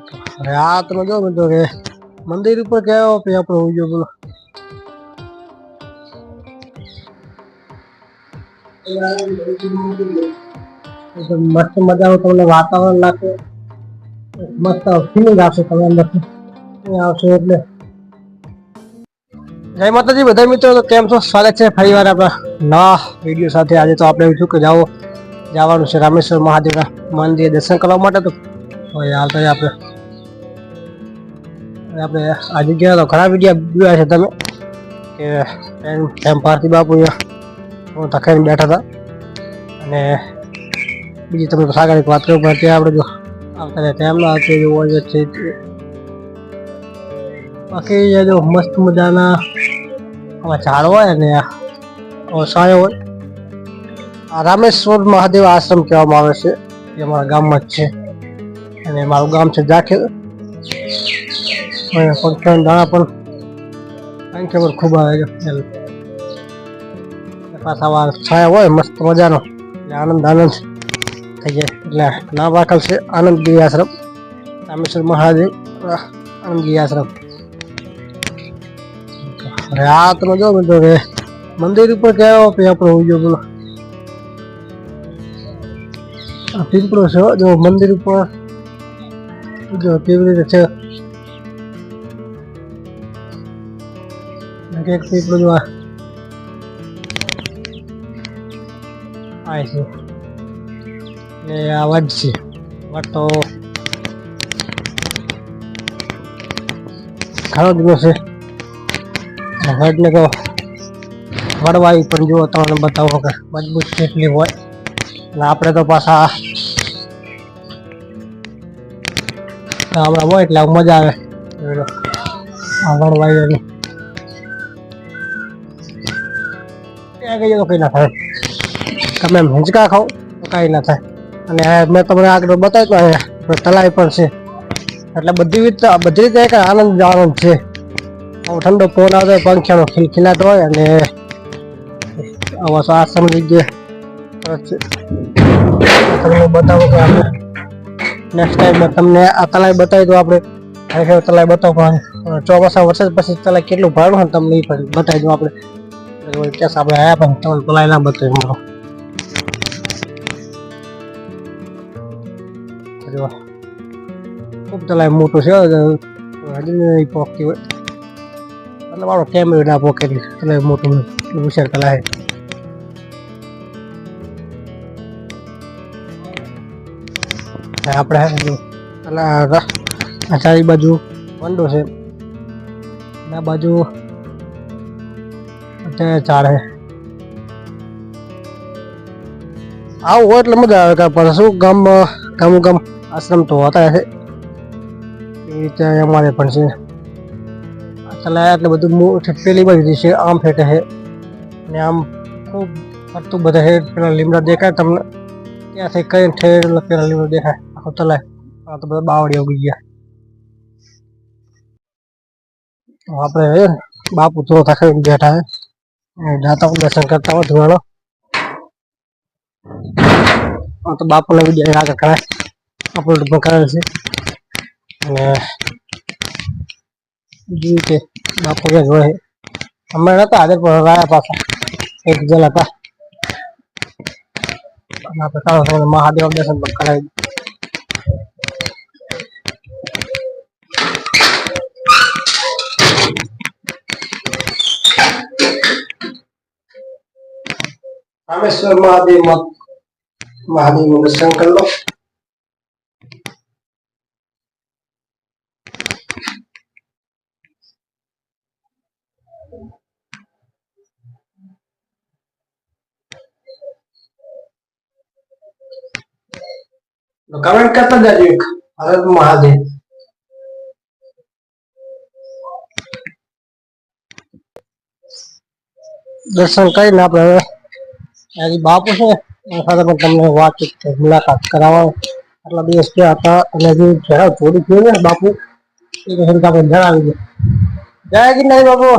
અરે આ તમે જો મિત્રો કે મંદિર ઉપર કેવો આપણો ઉજ્યો બોલો મસ્ત મજા આવે તમને વાતાવરણ લાગે મસ્ત ફિલિંગ આવશે તમે અંદર આવશે એટલે જય માતાજી બધા મિત્રો તો કેમ છો સ્વાગત છે ફરી વાર આપણા નવા વિડીયો સાથે આજે તો આપણે શું કે જવાનું છે રામેશ્વર મહાદેવના મંદિર દર્શન કરવા માટે તો આવતા આપણે આજે ગયા તો ઘણા વિડીયો જોયા છે તમે કે એમ પાર્થિવ બાપુ હું તખાઈને બેઠા હતા અને બીજી તમે સાગર વાત કરું પણ ત્યાં આપણે જો આવતા ટાઈમના હોય છે બાકી જો મસ્ત મજાના આવા ઝાડ હોય ને સાયો હોય આ રામેશ્વર મહાદેવ આશ્રમ કહેવામાં આવે છે એ અમારા ગામમાં જ છે અને મારું ગામ છે જાખેર દાણા પણ સંખ્યા પણ ખૂબ આવે છે પાછા છાયા હોય મસ્ત મજાનો આનંદ થઈ જાય એટલે નામ રાખેલ છે આનંદગીરી આશ્રમ રામેશ્વર મહાદેવ આનંદગીરી આશ્રમ. અરે આ તમે જો મિત્રો કે મંદિર ઉપર કેવો આપણો ઉજ્યો બોલો પીપળો છે જો મંદિર ઉપર જો કેવી રીતે છે એક પીપળો જો આ છે એ આ વડ છે વડ તો ઘણો દિવસ છે વડને તો વડવાઈ પણ જુઓ તમને બતાવો કે મજબૂત કેટલી હોય અને આપણે તો પાછા ગામડા હોય એટલે મજા આવે આ વડવાઈ ત્યાં ગઈએ તો કંઈ ના થાય તમે એમ હિંચકા ખાઓ તો કાંઈ ના થાય અને મેં તમને આગળ બતાવ્યું તો તલાઈ પણ છે એટલે બધી રીતે એક આનંદ છે ઠંડો પવન આવતો હોય પંખ્યાનો ખિલખિલાટ હોય અને આવા આશ્રમ જગ્યાએ તમને બતાવો કે આપણે નેક્સ્ટ ટાઈમ તમને આ તલાઈ બતાવી તો આપણે ખરેખર તલાઈ બતાવો ચોમાસા વરસાદ પછી તલાઈ કેટલું ભરણું હોય તમને એ પણ બતાવી દઉં આપણે કેસ આપણે આવ્યા પણ તમને તલાઈ ના બતાવી મારો ખૂબ તલાઈ મોટું છે હજી પોકતી હોય એટલે મારો કેમેરો ના પોકે એટલે મોટું હોશિયાર તલાઈ આપણે ચારી બાજુ વંડો છે આ બાજુ ઝાડ છે આવું હોય એટલે મજા આવે પણ શું ગામ આશ્રમ તો હોતા છે એ રીતે અમારે પણ છે ચલાયા એટલે બધું પેલી બાજુ છે આમ ફેટે છે અને આમ ખૂબ ફરતું બધા છે પેલા લીમડા દેખાય તમને ત્યાંથી કઈ ઠેર પેલા લીમડા દેખાય આખો તલાય આ તો બધા બાવળી ઉગી ગયા આપણે બાપુ તો થઈને બેઠા હે જાતા દર્શન કરતા હોય ધોવાળો તો બાપુને વિડીયો આગળ કરાય અપલોડ પણ કરેલ છે અને બીજું રીતે બાપુ કે હોય અમે નતા હાજર પણ રહ્યા પાછા એક જણ હતા આપણે ચાલો મહાદેવ દર્શન પણ કરાવી રામેશ્વર મહાદેવ નું દર્શન કરી લો. કમેન્ટ કરતા જાજો એક હર મહાદેવ. દર્શન કરીને આપણે આજે બાપુ છે સાથે પણ તમને વાતચીત મુલાકાત કરાવવા આટલા દિવસ ગયા હતા અને જે જરા થોડી થયું ને બાપુ એ આપણે જણાવી દે. જય ગિરનારી બાપુ.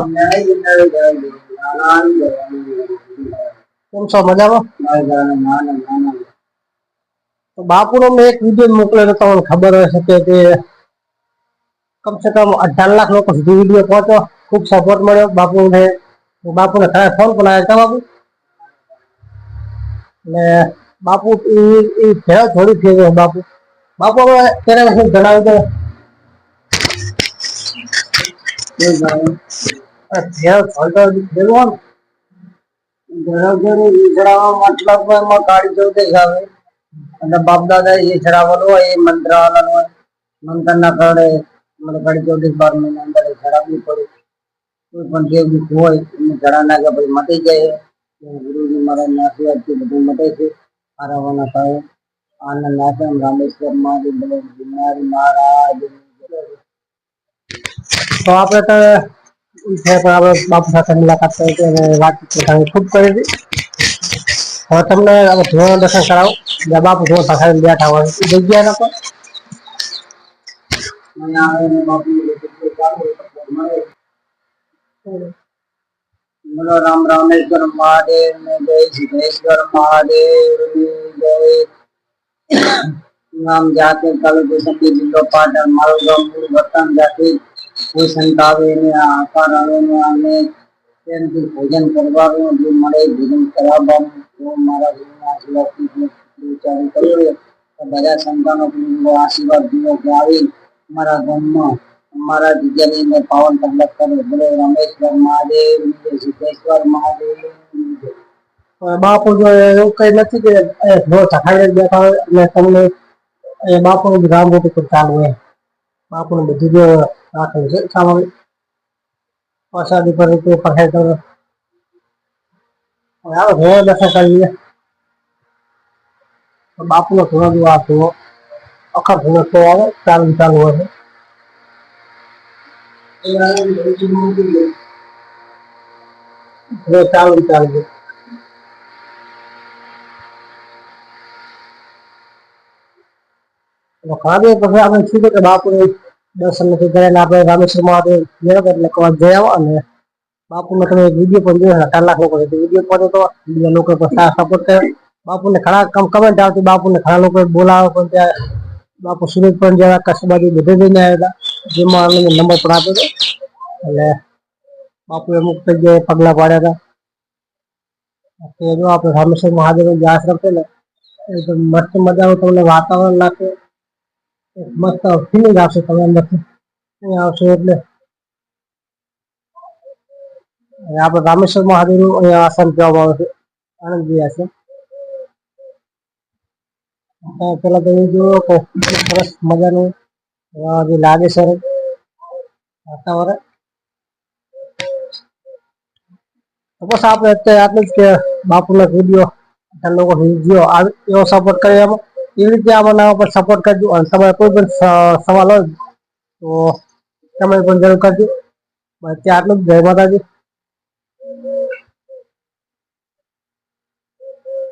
કેમ છો મજામાં? બાપુનો મેં એક વિડીયો મોકલેલો તમને ખબર હશે કે કમસે કમ 18 લાખ લોકો સુધી વિડીયો પહોંચ્યો. ખૂબ સપોર્ટ મળ્યો બાપુને. બાપુને ઘણા ફોન પણ આવ્યા હતા બાપુ. ને બાપુ એ ભેળ થોડી થઈ બાપુ. બાપુ હવે તેના વિશે જણાવ્યું તો ભેળ થોડો દેવો ને મતલબ એમાં ગાડી જોઈ આવે અને બાપ દાદા એ ચડાવવાનું હોય એ મંત્ર આવવાનું હોય. મંત્ર ના કારણે મને ગાડી 24 મહિના અંદર ચડાવવી પડે. કોઈ પણ જે દુઃખ હોય એને જડા નાખે પછી મટી જાય. ગુરુજી મારા આશીર્વાદથી બધું મટે છે. આરાવાના થાય આનંદ આશ્રમ રામેશ્વર મહાદેવ મહારાજ. તો આપણે તો આપણે બાપુ સાથે મુલાકાત કરી હતી અને વાતચીત ખૂબ કરી હતી. હવે તમને ધોરણ દર્શન કરાવો જ્યાં બાપુ ધોરણ સાથે બેઠા હોય એ જગ્યા નતો. બોલો રામ રામેશ્વર મહાદેવ ને જય સિદ્ધેશ્વર મહાદેવ જય. નામ જાતે તાલુકો સતી જિલ્લો પાટણ. મારું ગામ મૂળ વતન જાતિ. કોઈ શંકા આવે ને આકાર આવે ને આને તેમથી ભોજન કરવાનું જે મળે ભોજન કરાવવાનું મારા જીવનના આશીર્વાદથી ચાલુ કર્યો. બધા સંતાનો આશીર્વાદ દીવો કે આવી મારા ગામમાં અમારા જગ્યાની અંદર પાવન પગલા કરે. બોલે રામેશ્વર મહાદેવ સિદ્ધેશ્વર મહાદેવ. બાપુ જો એવું કઈ નથી કે બેઠા હોય અને તમને બાપુ રામ રોટી પર ચાલુ હોય. બાપુ ને બધું જો રાખેલું છે સામાન પ્રસાદી પર પખાય કરો. હવે ઘોડો દર્શન કરીએ. બાપુ નો ઘોડો જો આ ઘોડો અખર ઘોડો તો આવે ચાલુ હોય છે. ચાલુ છે. ઘણા દિવસ પછી આપણે કીધું કે બાપુ દર્શન નથી કર્યા આપણે રામેશ્વર મહાદેવ ગયા એટલે જઈ આવો. અને બાપુ ને તમે વિડીયો પણ જોયો 18 લાખ લોકો વિડીયો પણ તો બીજા લોકો સપોર્ટ કરે. બાપુને ઘણા કમેન્ટ આવતી. બાપુને ઘણા લોકો બોલાવે પણ ત્યાં બાપુ સુરત પણ જવા કસબાજી બધે જઈને આવ્યા હતા જેમાં અમને નંબર પણ આપ્યો હતો. એટલે બાપુએ અમુક જગ્યાએ પગલા પાડ્યા હતા. જો આપણે રામેશ્વર મહાદેવ જે આશ્રમ છે ને એકદમ મસ્ત મજાનું તમને વાતાવરણ લાગશે. મસ્ત ફિલિંગ આવશે તમે અંદરથી અહીંયા આવશો એટલે. આપણે રામેશ્વર મહાદેવ નું અહીંયા આશ્રમ કહેવામાં આવે છે આનંદજી આશ્રમ. પેલા તો એ જોયો કે સરસ મજાનું જે લાગે છે વાતાવરણ. બસ આપણે અત્યારે આટલું જ કે બાપુના વિડીયો લોકો એવો સપોર્ટ કરે એવી રીતે આમાં પર સપોર્ટ કરજો. અને તમારે કોઈ પણ સવાલ હોય તો તમે પણ જરૂર કરજો. ત્યાં આટલું જ. જય માતાજી.